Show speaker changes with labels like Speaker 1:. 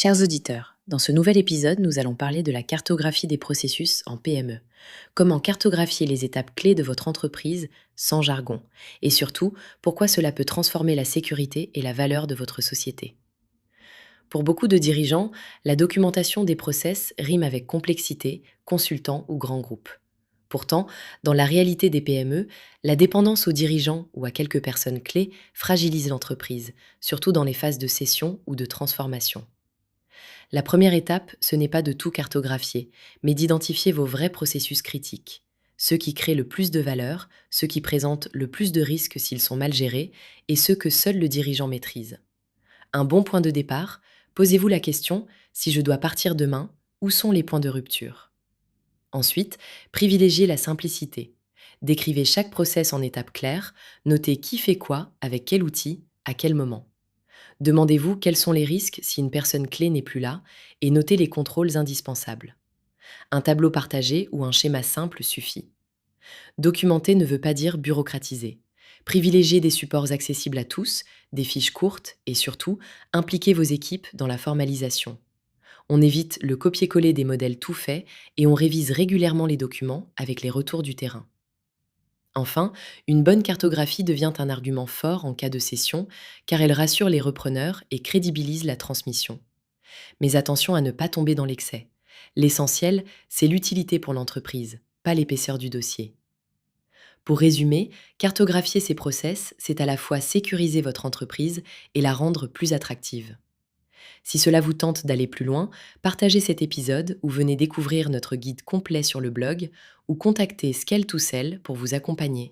Speaker 1: Chers auditeurs, dans ce nouvel épisode, nous allons parler de la cartographie des processus en PME. Comment cartographier les étapes clés de votre entreprise sans jargon. Et surtout, pourquoi cela peut transformer la sécurité et la valeur de votre société. Pour beaucoup de dirigeants, la documentation des process rime avec complexité, consultant ou grand groupe. Pourtant, dans la réalité des PME, la dépendance aux dirigeants ou à quelques personnes clés fragilise l'entreprise, surtout dans les phases de cession ou de transformation. La première étape, ce n'est pas de tout cartographier, mais d'identifier vos vrais processus critiques. Ceux qui créent le plus de valeur, ceux qui présentent le plus de risques s'ils sont mal gérés, et ceux que seul le dirigeant maîtrise. Un bon point de départ, posez-vous la question, si je dois partir demain, où sont les points de rupture? Ensuite, privilégiez la simplicité. Décrivez chaque process en étapes claires, notez qui fait quoi, avec quel outil, à quel moment. Demandez-vous quels sont les risques si une personne clé n'est plus là et notez les contrôles indispensables. Un tableau partagé ou un schéma simple suffit. Documenter ne veut pas dire bureaucratiser. Privilégiez des supports accessibles à tous, des fiches courtes et surtout, impliquez vos équipes dans la formalisation. On évite le copier-coller des modèles tout faits et on révise régulièrement les documents avec les retours du terrain. Enfin, une bonne cartographie devient un argument fort en cas de cession car elle rassure les repreneurs et crédibilise la transmission. Mais attention à ne pas tomber dans l'excès. L'essentiel, c'est l'utilité pour l'entreprise, pas l'épaisseur du dossier. Pour résumer, cartographier ces process, c'est à la fois sécuriser votre entreprise et la rendre plus attractive. Si cela vous tente d'aller plus loin, partagez cet épisode ou venez découvrir notre guide complet sur le blog ou contactez Scale to Sell pour vous accompagner.